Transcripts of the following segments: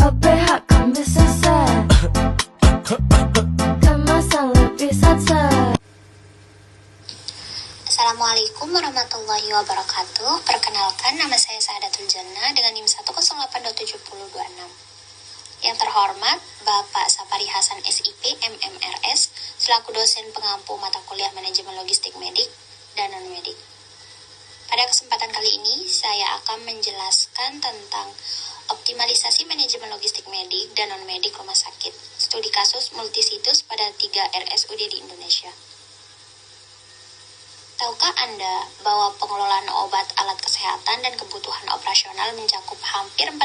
PH kan bisa set kemasan lebih set. Assalamualaikum warahmatullahi wabarakatuh. Perkenalkan, nama saya Saadatul Jannah dengan NIM 108.7026. Yang terhormat Bapak Sapari Hasan SIP MMRS selaku dosen pengampu mata kuliah manajemen logistik medik dan non-medik. Pada kesempatan kali ini, saya akan menjelaskan tentang optimalisasi manajemen logistik medik dan non-medik rumah sakit, studi kasus multisitus pada 3 RSUD di Indonesia. Tahukah Anda bahwa pengelolaan obat, alat kesehatan, dan kebutuhan operasional mencakup hampir 40%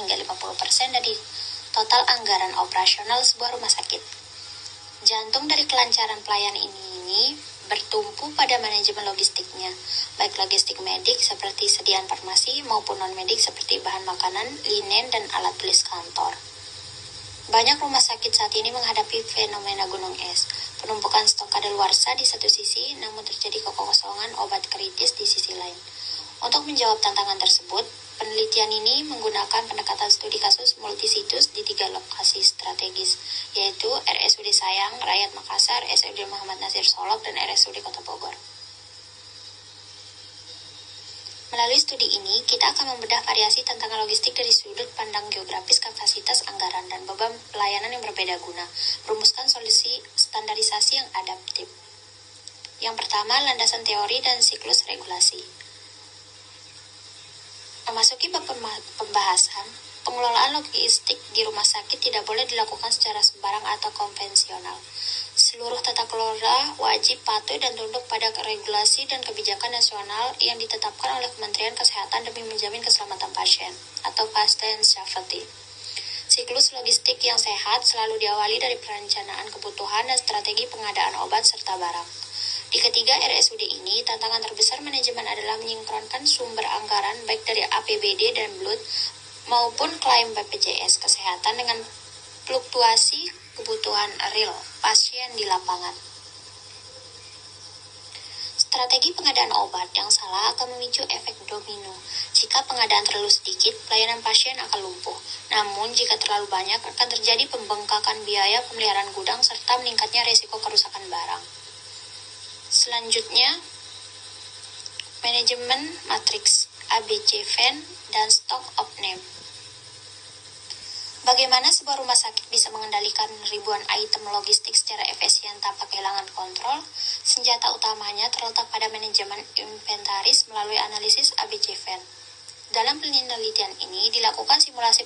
hingga 50% dari total anggaran operasional sebuah rumah sakit? Jantung dari kelancaran pelayanan ini bertumpu pada manajemen logistiknya, baik logistik medik seperti sediaan farmasi maupun non-medik seperti bahan makanan, linen, dan alat tulis kantor. Banyak rumah sakit saat ini menghadapi fenomena gunung es, penumpukan stok kadaluarsa di satu sisi, namun terjadi kekosongan obat kritis di sisi lain. Untuk menjawab tantangan tersebut, penelitian ini menggunakan pendekatan studi kasus multisitus di 3 lokasi strategis, yaitu RSUD Sayang, Rakyat Makassar, RSUD Muhammad Nasir Solok, dan RSUD Kota Bogor. Melalui studi ini, kita akan membedah variasi tantangan logistik dari sudut pandang geografis, kapasitas, anggaran, dan beban pelayanan yang berbeda guna merumuskan solusi standarisasi yang adaptif. Yang pertama, landasan teori dan siklus regulasi. Memasuki bab pembahasan, pengelolaan logistik di rumah sakit tidak boleh dilakukan secara sembarang atau konvensional. Seluruh tata kelola wajib patuh dan tunduk pada regulasi dan kebijakan nasional yang ditetapkan oleh Kementerian Kesehatan demi menjamin keselamatan pasien atau patient safety. Siklus logistik yang sehat selalu diawali dari perencanaan kebutuhan dan strategi pengadaan obat serta barang. Di ketiga RSUD ini, tantangan terbesar manajemen adalah menyinkronkan sumber anggaran baik dari APBD dan BLUT maupun klaim BPJS Kesehatan dengan fluktuasi kebutuhan real pasien di lapangan. Strategi pengadaan obat yang salah akan memicu efek domino. Jika pengadaan terlalu sedikit, pelayanan pasien akan lumpuh. Namun, jika terlalu banyak, akan terjadi pembengkakan biaya pemeliharaan gudang serta meningkatnya risiko kerusakan barang. Selanjutnya, manajemen matriks ABC-VAN dan stock of name. Bagaimana sebuah rumah sakit bisa mengendalikan ribuan item logistik secara efisien tanpa kehilangan kontrol? Senjata utamanya terletak pada manajemen inventaris melalui analisis ABC-VAN. Dalam penelitian ini dilakukan simulasi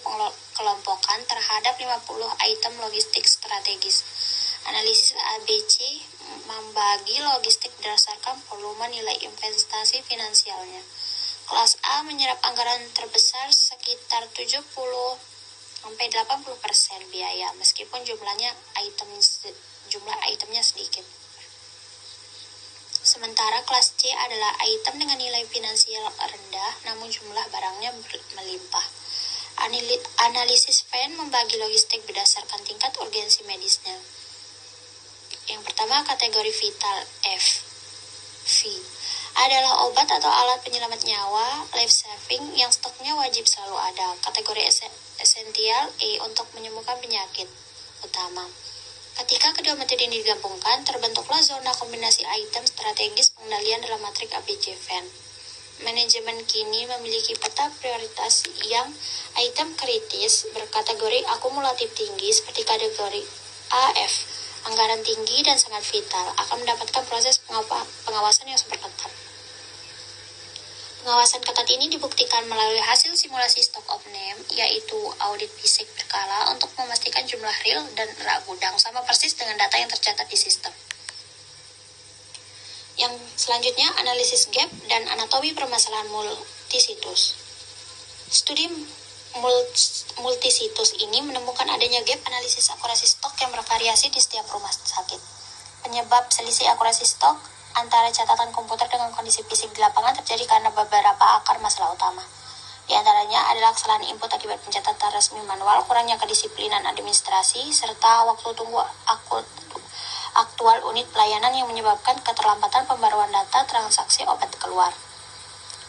kelompokan terhadap 50 item logistik strategis. Analisis ABC membagi logistik berdasarkan volume nilai investasi finansialnya. Kelas A menyerap anggaran terbesar sekitar 70-80% biaya, meskipun jumlah itemnya sedikit. Sementara kelas C adalah item dengan nilai finansial rendah, namun jumlah barangnya melimpah. Analisis VAN membagi logistik berdasarkan tingkat urgensi medisnya. Yang pertama, kategori vital F. V adalah obat atau alat penyelamat nyawa, life saving, yang stoknya wajib selalu ada. Kategori esensial E untuk menyembuhkan penyakit utama. Ketika kedua metode ini digabungkan, terbentuklah zona kombinasi item strategis pengendalian dalam matrik ABC-VAN. Manajemen kini memiliki peta prioritas yang item kritis berkategori akumulatif tinggi seperti kategori AF. Anggaran tinggi dan sangat vital akan mendapatkan proses pengawasan yang super ketat. Pengawasan ketat ini dibuktikan melalui hasil simulasi stock of name, yaitu audit fisik berkala untuk memastikan jumlah real dan rak gudang sama persis dengan data yang tercatat di sistem. Yang selanjutnya, analisis gap dan anatomi permasalahan multisitus. Studi multisitus ini menemukan adanya gap analisis akurasi stok yang bervariasi di setiap rumah sakit. Penyebab selisih akurasi stok antara catatan komputer dengan kondisi fisik di lapangan terjadi karena beberapa akar masalah utama. Di antaranya adalah kesalahan input akibat pencatatan resmi manual, kurangnya kedisiplinan administrasi, serta waktu tunggu aktual unit pelayanan yang menyebabkan keterlambatan pembaruan data transaksi obat keluar.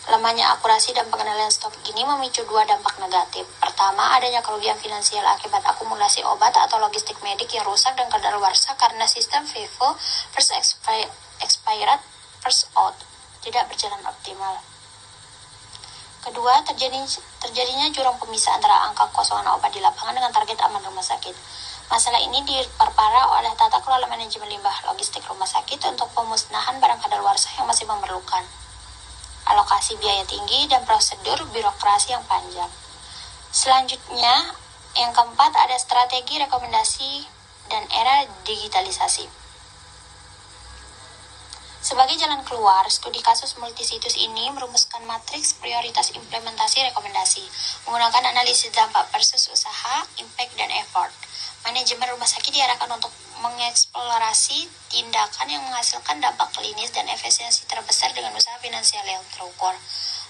Lemahnya akurasi dan pengendalian stok ini memicu dua dampak negatif. Pertama, adanya kerugian finansial akibat akumulasi obat atau logistik medik yang rusak dan kadaluarsa karena sistem FIFO first expired first out tidak berjalan optimal. Kedua, terjadinya jurang pemisah antara angka kekosongan obat di lapangan dengan target aman rumah sakit. Masalah ini diperparah oleh tata kelola manajemen limbah logistik rumah sakit untuk pemusnahan barang kadaluarsa yang masih memerlukan alokasi biaya tinggi dan prosedur birokrasi yang panjang. Selanjutnya, yang keempat ada strategi rekomendasi dan era digitalisasi. Sebagai jalan keluar, studi kasus multisitus ini merumuskan matriks prioritas implementasi rekomendasi, menggunakan analisis dampak versus usaha, impact, dan effort. Manajemen rumah sakit diarahkan untuk mengeksplorasi tindakan yang menghasilkan dampak klinis dan efisiensi terbesar dengan usaha finansial yang terukur.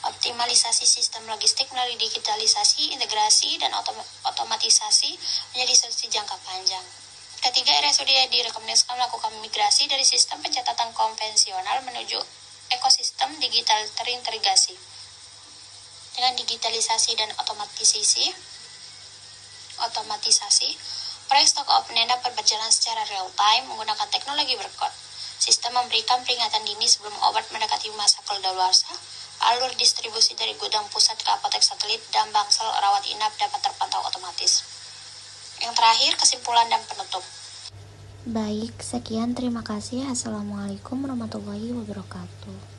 Optimalisasi sistem logistik melalui digitalisasi, integrasi, dan otomatisasi menjadi solusi jangka panjang. Ketiga, RSUD direkomendasikan melakukan migrasi dari sistem pencatatan konvensional menuju ekosistem digital terintegrasi. Dengan digitalisasi dan otomatisasi, proyek stok opening dapat berjalan secara real time menggunakan teknologi berkode. Sistem memberikan peringatan dini sebelum obat mendekati masa kadaluarsa. Alur distribusi dari gudang pusat ke apotek satelit dan bangsal rawat inap dapat terpantau otomatis. Yang terakhir, kesimpulan dan penutup. Baik, sekian, terima kasih. Assalamualaikum warahmatullahi wabarakatuh.